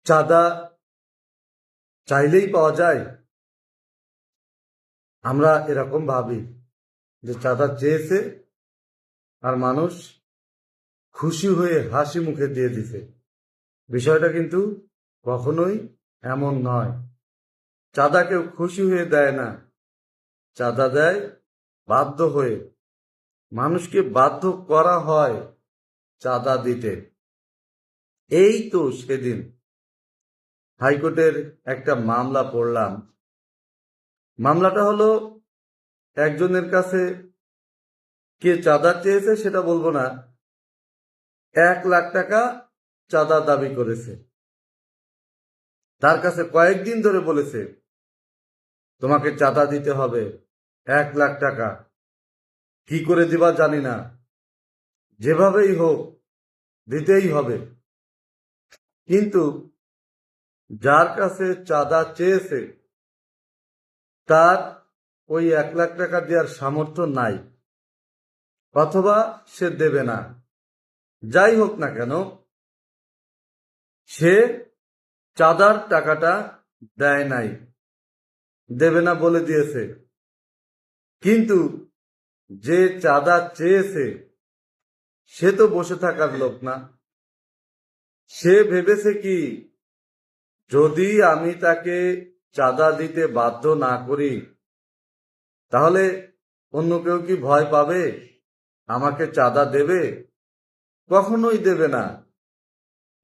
চাঁদা চাইলেই পাওয়া যায়? আমরা এরকম ভাবি যে চাঁদা চেয়েছে আর মানুষ খুশি হয়ে হাসি মুখে দিয়ে দিছে। বিষয়টা কিন্তু কখনোই এমন নয়। চাঁদা কেউ খুশি হয়ে দেয় না, চাঁদা দেয় বাধ্য হয়ে। মানুষকে বাধ্য করা হয় চাঁদা দিতে। এই তো সেদিন হাইকোর্টের একটা মামলা পড়লাম। মামলাটা হলো, একজনের কাছে কে চাঁদা চেয়েছে সেটা বলবো না, 1,00,000 টাকা চাঁদা দাবি করেছে। তার কাছে কয়েকদিন ধরে বলেছে তোমাকে চাঁদা দিতে হবে 1,00,000 টাকা। কি করে দিবা জানি না, যেভাবেই হোক দিতেই হবে। কিন্তু যার কাছে চাঁদা চেয়েছে তার ওই 1,00,000 টাকা দেওয়ার সামর্থ্য নাই, অথবা সে দেবে না। যাই হোক না কেন, সে চাঁদার টাকাটা দেয় নাই, দেবে না বলে দিয়েছে। কিন্তু যে চাঁদা চেয়েছে সে তো বসে থাকার লোক না। সে ভেবেছে কি, যদি আমি তাকে চাঁদা দিতে বাধ্য না করি তাহলে অন্য কেউ কি ভয় পাবে, আমাকে চাঁদা দেবে? কখনোই দেবে না।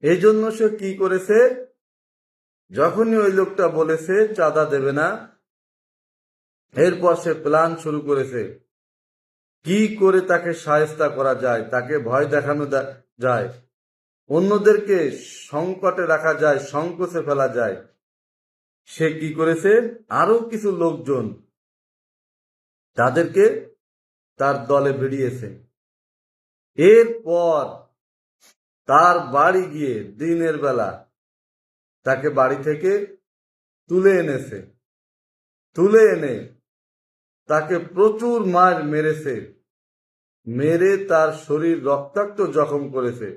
এই জন্য সে কি করেছে, যখনই ওই লোকটা বলেছে চাঁদা দেবে না, এরপর সে প্ল্যান শুরু করেছে কি করে তাকে শায়েস্তা করা যায়, তাকে ভয় দেখানো যায়, অন্যদেরকে সংকটে রাখা যায়, সংকোচে ফেলা যায়। সে কি করেছে, আরো কিছু লোকজন তাদেরকে তার দলে ভিড়িয়েছে। এরপর তার বাড়ি গিয়ে দিনের বেলা তাকে বাড়ি থেকে তুলে এনেছে। তুলে এনে তাকে প্রচুর মার মেরেছে, মেরে তার শরীর রক্তাক্ত জখম করেছে।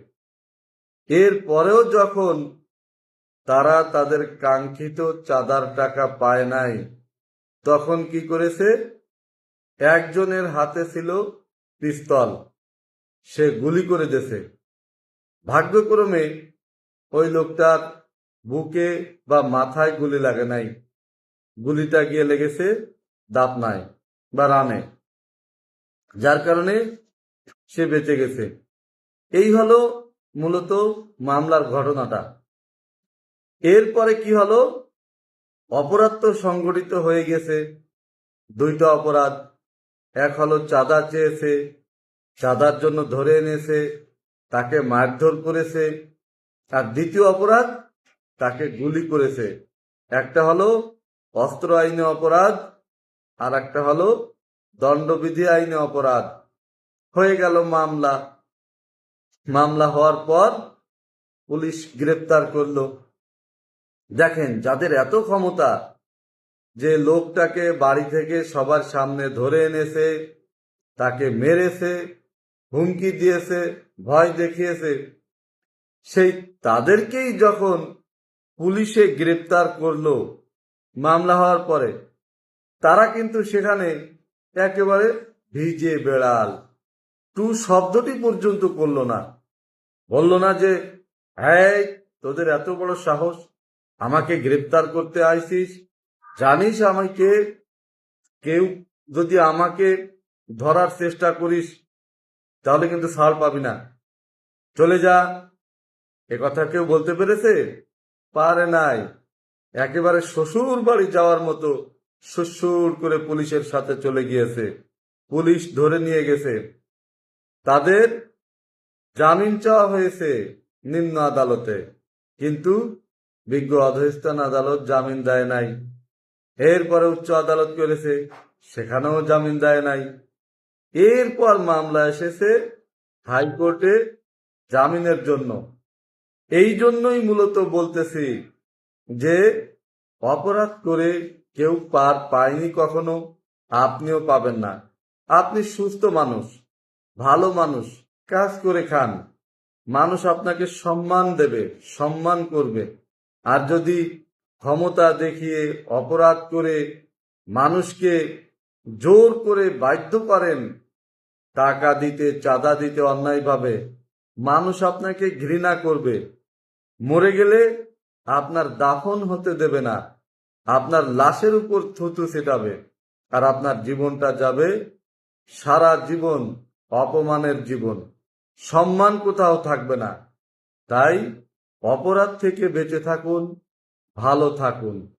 এরপরেও যখন তারা তাদের কাঙ্ক্ষিত চাঁদার টাকা পায় নাই, তখন কি করেছে, একজনের হাতে ছিল পিস্তল, সে গুলি করে দিয়েছে। ভাগ্যক্রমে ওই লোকটার বুকে বা মাথায় গুলি লাগে নাই, গুলিটা গিয়ে লেগেছে দাপনায় বা রানে, যার কারণে সে বেঁচে গেছে। এই হলো মূলত মামলার ঘটনাটা। এরপরে কি হলো, অপরাধ তো সংগঠিত হয়ে গেছে। দুইটা অপরাধ, এক হলো চাঁদা চেয়েছে, চাঁদার জন্য ধরে এনেছে, তাকে মারধর করেছে। আর দ্বিতীয় অপরাধ, তাকে গুলি করেছে। একটা হলো অস্ত্র আইনে অপরাধ, আর একটা হলো দণ্ডবিধি আইনে অপরাধ। হয়ে গেল মামলা। মামলা হওয়ার পর পুলিশ গ্রেপ্তার করলো। দেখেন, যাদের এত ক্ষমতা যে লোকটাকে বাড়ি থেকে সবার সামনে ধরে এনেছে, তাকে মেরেছে, হুমকি দিয়েছে, ভয় দেখিয়েছে, সেই তাদেরকেই যখন পুলিশে গ্রেপ্তার করলো মামলা হওয়ার পরে, তারা কিন্তু সেখানে একেবারে ভিজে বেড়াল, টু শব্দটি পর্যন্ত করলো না। বলল না যে হ্যাঁ তোদের এত বড় সাহস, আমাকে গ্রেপ্তার করতে আইছিস, জানিস আমাকে, কেউ যদি আমাকে ধরার চেষ্টা করিস তাহলে কিন্তু ছাড় পাবি না, চলে যা। এ কথা কেউ বলতে পেরেছে? পারে নাই। একেবারে শ্বশুর বাড়ি যাওয়ার মতো শ্বশুর করে পুলিশের সাথে চলে গিয়েছে। পুলিশ ধরে নিয়ে গেছে। তাদের জামিন চাওয়া হয়েছে নিম্ন আদালতে, কিন্তু বিজ্ঞ অধস্তন আদালত জামিন দেয় নাই। এরপরে উচ্চ আদালত করেছে, সেখানেও জামিন দেয় নাই। এরপর মামলা এসেছে হাইকোর্টে জামিনের জন্য। এই জন্যই মূলত বলতেছি যে অপরাধ করে কেউ পার পায়নি কখনো, আপনিও পাবেন না। আপনি সুস্থ মানুষ, ভালো মানুষ, কাজ করে খান, মানুষ আপনাকে সম্মান দেবে, সম্মান করবে। আর যদি ক্ষমতা দেখিয়ে অপরাধ করে মানুষকে জোর করে বাধ্য করেন টাকা দিতে, চাঁদা দিতে অন্যায়ভাবে, মানুষ আপনাকে ঘৃণা করবে। মরে গেলে আপনার দাফন হতে দেবে না, আপনার লাশের উপর থুতু ছেটাবে, আর আপনার জীবনটা যাবে সারা জীবন অপমানের জীবন, সম্মান কোথাও থাকবে না। তাই অপরাধ থেকে বেঁচে থাকুন, ভালো থাকুন।